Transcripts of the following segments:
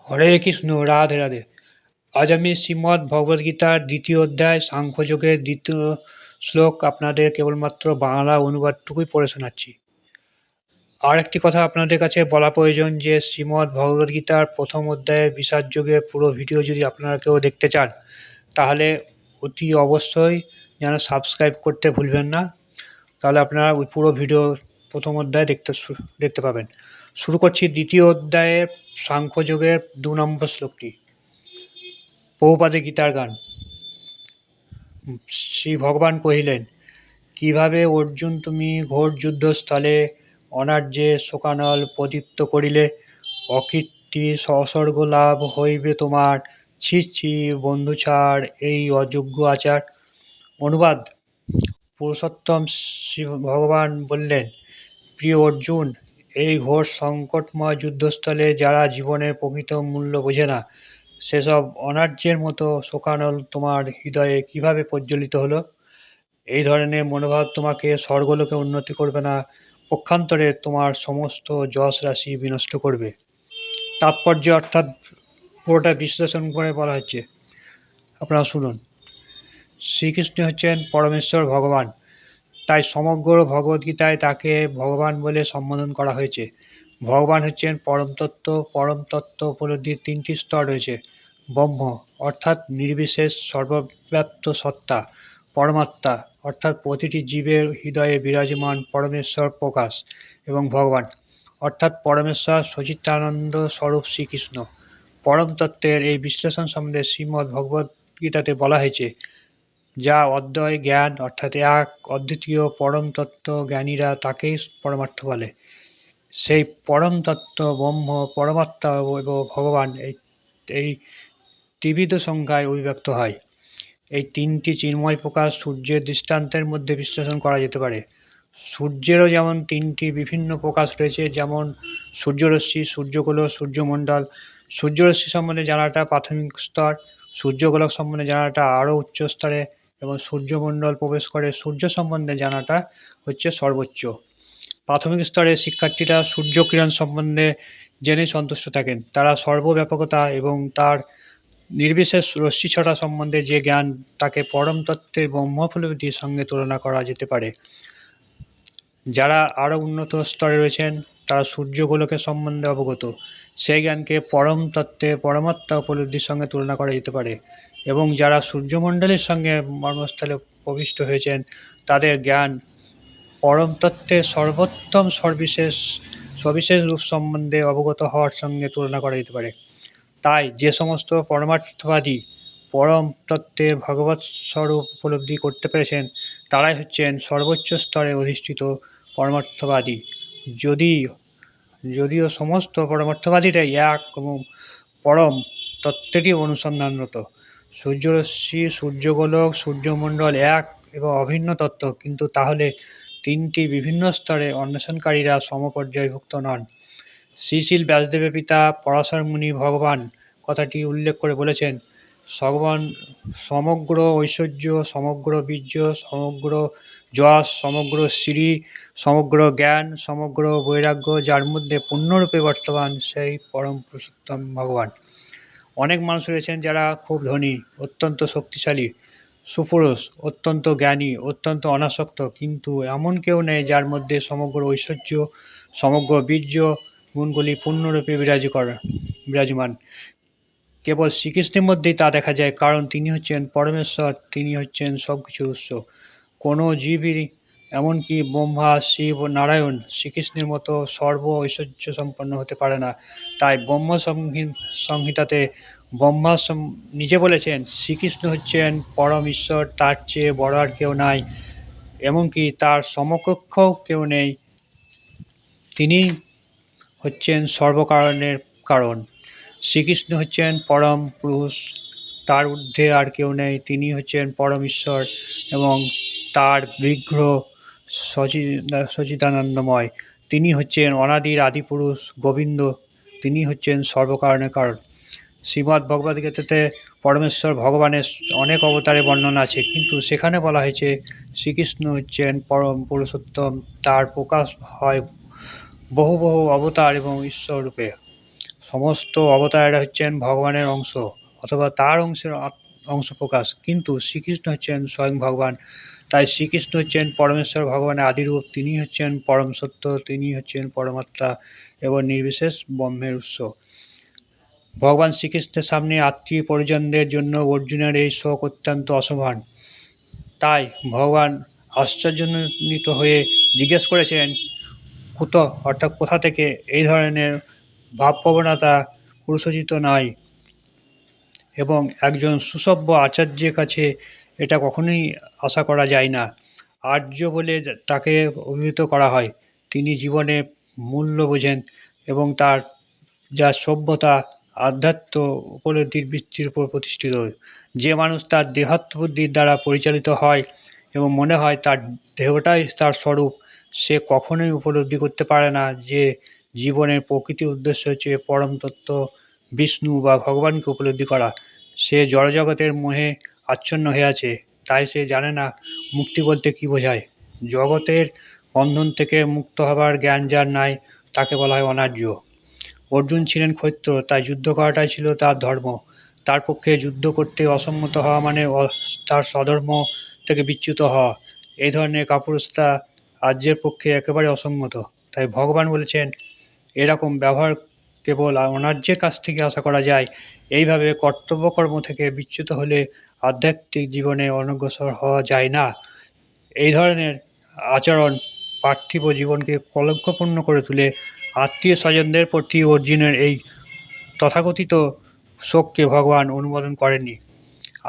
হরে কৃষ্ণ, রাধে রাধে। আজ আমি শ্রীমদ্ ভগবদ গীতার দ্বিতীয় অধ্যায় সাংখ্যযোগের দ্বিতীয় শ্লোক আপনাদের কেবলমাত্র বাংলা অনুবাদটুকুই পড়ে শোনাচ্ছি। আর একটি কথা আপনাদের কাছে বলা প্রয়োজন যে শ্রীমদ্ ভগবদ গীতার প্রথম অধ্যায়ের বিষাদ যোগের পুরো ভিডিও যদি আপনারা কেউ দেখতে চান, তাহলে অতি অবশ্যই যেন সাবস্ক্রাইব করতে ভুলবেন না। তাহলে আপনারা ওই পুরো ভিডিও প্রথম অধ্যায় দেখতে পাবেন। শুরু করছি দ্বিতীয় অধ্যায়ের সাংখ্যযোগের 2 নম্বর শ্লোকটি। প্রভুপাদে গীতার গান। শ্রী ভগবান কহিলেন, কিভাবে অর্জুন তুমি ঘোর যুদ্ধস্থলে অনার্যে শোকানল প্রদীপ্ত করিলে, অকীর্তি অস্বর্গ লাভ হইবে তোমার, ছি ছি বন্ধু ছাড় এই অযোগ্য আচার। অনুবাদ: পুরুষোত্তম শ্রী ভগবান বললেন, প্রিয় অর্জুন, এই ঘোর সংকটময় যুদ্ধস্থলে যারা জীবনের প্রকৃত মূল্য বোঝে না, সেসব অনার্যের মতো শোকানল তোমার হৃদয়ে কিভাবে প্রজ্বলিত হলো? এই ধরনের মনোভাব তোমাকে স্বর্গলোকে উন্নতি করবে না, পক্ষান্তরে তোমার সমস্ত যশ রাশি বিনষ্ট করবে। তাৎপর্য অর্থাৎ পুরোটা বিশ্লেষণ করে বলা হচ্ছে, আপনারা শুনুন। শ্রীকৃষ্ণ হচ্ছেন পরমেশ্বর ভগবান, তাই সমগ্র ভগবদ্গীতায় তাকে ভগবান বলে সম্বোধন করা হয়েছে। ভগবান হচ্ছেন পরম তত্ত্ব উপলব্ধির 3টি স্তর রয়েছে। ব্রহ্ম অর্থাৎ নির্বিশেষ সর্বব্যাপ্ত সত্তা, পরমাত্মা অর্থাৎ প্রতিটি জীবের হৃদয়ে বিরাজমান পরমেশ্বর প্রকাশ, এবং ভগবান অর্থাৎ পরমেশ্বর সচিত্তানন্দ স্বরূপ শ্রীকৃষ্ণ। পরম তত্ত্বের এই বিশ্লেষণ সম্বন্ধে শ্রীমদ্ ভগবদ গীতাতে বলা হয়েছে, যা অদ্বয় জ্ঞান অর্থাৎ এক অদ্বিতীয় পরম তত্ত্ব জ্ঞানীরা তাকেই পরমার্থ বলে। সেই পরম তত্ত্ব ব্রহ্ম, পরমাত্মা এবং ভগবান এই ত্রিবিধ সংজ্ঞায় অভিব্যক্ত হয়। এই 3টি চিন্ময় প্রকাশ সূর্যের দৃষ্টান্তের মধ্যে বিশ্লেষণ করা যেতে পারে। সূর্যেরও যেমন 3টি বিভিন্ন প্রকাশ রয়েছে, যেমন সূর্যরশ্মি, সূর্যগোলক, সূর্যমণ্ডল। সূর্যরশ্মি সম্বন্ধে জানাটা প্রাথমিক স্তর, সূর্যগোলক সম্বন্ধে জানাটা আরও উচ্চ স্তরে, এবং সূর্যমণ্ডল প্রবেশ করে সূর্য সম্বন্ধে জানাটা হচ্ছে সর্বোচ্চ। প্রাথমিক স্তরের শিক্ষার্থীরা সূর্যকিরণ সম্বন্ধে জেনে সন্তুষ্ট থাকেন। তারা সর্বব্যাপকতা এবং তার নির্বিশেষ রশ্মি ছটা সম্বন্ধে যে জ্ঞান, তাকে পরম তত্ত্বের ব্রহ্মোপলব্ধির সঙ্গে তুলনা করা যেতে পারে। যারা আরও উন্নত স্তরে রয়েছেন, তারা সূর্যগোলকের সম্বন্ধে অবগত। সেই জ্ঞানকে পরম তত্ত্বে পরমাত্মা উপলব্ধির সঙ্গে তুলনা করা যেতে পারে। এবং যারা সূর্যমণ্ডলের সঙ্গে মর্মস্থলে প্রবিষ্ট হয়েছেন, তাদের জ্ঞান পরম তত্ত্বের সর্বোত্তম সবিশেষ রূপ সম্বন্ধে অবগত হওয়ার সঙ্গে তুলনা করা যেতে পারে। তাই যে সমস্ত পরমার্থবাদী পরম তত্ত্বের ভগবৎ স্বরূপ উপলব্ধি করতে পেরেছেন, তারাই হচ্ছেন সর্বোচ্চ স্তরে অধিষ্ঠিত পরমার্থবাদী। যদিও সমস্ত পরমার্থবাদীরাই এক এবং পরম তত্ত্বেরই অনুসন্ধানরত। সূর্যরশ্মি, সূর্যগোলক, সূর্যমণ্ডল এক এবং অভিন্ন তত্ত্ব, কিন্তু তাহলে 3টি বিভিন্ন স্তরে অন্বেষণকারীরা সমপর্যায়ভুক্ত নন। শ্রীশিল ব্যাসদেবের পিতা পরাশর মুনি ভগবান কথাটি উল্লেখ করে বলেছেন, সমগ্র ঐশ্বর্য, সমগ্র বীর্য, সমগ্র যশ, সমগ্র শ্রী, সমগ্র জ্ঞান, সমগ্র বৈরাগ্য যার মধ্যে পূর্ণরূপে বর্তমান, সেই পরম পুরুষোত্তম ভগবান। অনেক মানুষ রয়েছেন যারা খুব ধনী, অত্যন্ত শক্তিশালী, সুপুরুষ, অত্যন্ত জ্ঞানী, অত্যন্ত অনাসক্ত, কিন্তু এমন কেউ নেই যার মধ্যে সমগ্র ঐশ্বর্য, সমগ্র বীর্য গুণগুলি পূর্ণরূপে বিরাজমান। কেবল শ্রীকৃষ্ণের মধ্যেই তা দেখা যায়, কারণ তিনি হচ্ছেন পরমেশ্বর, তিনি হচ্ছেন সব কিছুর উৎস। কোনো জীবই, এমনকি ব্রহ্মা, শিব ও নারায়ণ শ্রীকৃষ্ণের মতো সর্ব ঐশ্বর্য সম্পন্ন হতে পারে না। তাই ব্রহ্ম সংহিতাতে ব্রহ্মা নিজে বলেছেন, শ্রীকৃষ্ণ হচ্ছেন পরম ঈশ্বর, তার চেয়ে বড় আর কেউ নাই, এমনকি তার সমকক্ষও কেউ নেই। তিনি হচ্ছেন সর্বকারণের কারণ। শ্রীকৃষ্ণ হচ্ছেন পরম পুরুষ, তার ঊর্ধ্বে আর কেউ নেই। তিনি হচ্ছেন পরম ঈশ্বর এবং তার বিগ্রহ সচিদানন্দময়। তিনি হচ্ছেন অনাদির আদিপুরুষ গোবিন্দ, তিনি হচ্ছেন সর্বকারণের কারণ। শ্রীমদ্ ভগবদ গীতাতে পরমেশ্বর ভগবানের অনেক অবতারের বর্ণনা আছে, কিন্তু সেখানে বলা হয়েছে শ্রীকৃষ্ণ হচ্ছেন পরম পুরুষোত্তম, তার প্রকাশ হয় বহু অবতার এবং ঈশ্বর রূপে। সমস্ত অবতারেরা হচ্ছেন ভগবানের অংশ অথবা তার অংশ প্রকাশ, কিন্তু শ্রীকৃষ্ণ হচ্ছেন স্বয়ং ভগবান। তাই শ্রীকৃষ্ণ হচ্ছেন পরমেশ্বর ভগবানের আদিরূপ, তিনি হচ্ছেন পরম সত্য, তিনি হচ্ছেন পরমাত্মা এবং নির্বিশেষ ব্রহ্মের উৎস। ভগবান শ্রীকৃষ্ণের সামনে আত্মীয় পরিজনদের জন্য অর্জুনের এই শোক অত্যন্ত অসাধারণ। তাই ভগবান আশ্চর্যান্বিত হয়ে জিজ্ঞেস করেছেন, অর্থাৎ কোথা থেকে এই ধরনের ভাবপ্রবণতা পুরুষোচিত নয়, এবং একজন সুসভ্য আচার্যের কাছে এটা কখনোই আশা করা যায় না। আর্য বলে তাকে অভিহিত করা হয়, তিনি জীবনে মূল্য বোঝেন এবং তার যা সভ্যতা আধ্যাত্ম উপলব্ধির ভিত্তির উপর প্রতিষ্ঠিত। যে মানুষ তার দেহাত্মবুদ্ধির দ্বারা পরিচালিত হয় এবং মনে হয় তার দেহটাই তার স্বরূপ, সে কখনোই উপলব্ধি করতে পারে না যে জীবনের প্রকৃতি উদ্দেশ্য হচ্ছে পরম তত্ত্ব বিষ্ণু বা ভগবানকে উপলব্ধি করা। সে জড়জগতের মোহে আচ্ছন্ন হয়ে আছে, তাই সে জানে না মুক্তি বলতে কী বোঝায়। জগতের বন্ধন থেকে মুক্ত হবার জ্ঞান যার নাই, তাকে বলা হয় অনার্য। অর্জুন ছিলেন ক্ষত্রিয়, তাই যুদ্ধ করাটাই ছিল তার ধর্ম। তার পক্ষে যুদ্ধ করতে অসম্মত হওয়া মানে তার স্বধর্ম থেকে বিচ্যুত হওয়া। এই ধরনের কাপুরুষতা আর্যের পক্ষে একেবারে অসম্মত। তাই ভগবান বলেছেন, এরকম ব্যবহার কেবল অনার্যের কাছ থেকে আশা করা যায়। এইভাবে কর্তব্যকর্ম থেকে বিচ্যুত হলে আধ্যাত্মিক জীবনে অনগ্রসর হওয়া যায় না। এই ধরনের আচরণ পার্থিব জীবনকে কলঙ্কপূর্ণ করে তোলে। আত্মীয় স্বজনদের প্রতি অর্জুনের এই তথাকথিত শোককে ভগবান অনুমোদন করেননি।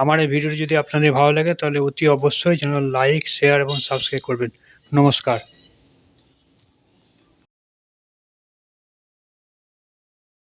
আমার এই ভিডিওটি যদি আপনাদের ভালো লাগে তাহলে অতি অবশ্যই চ্যানেল লাইক, শেয়ার এবং সাবস্ক্রাইব করবেন। নমস্কার।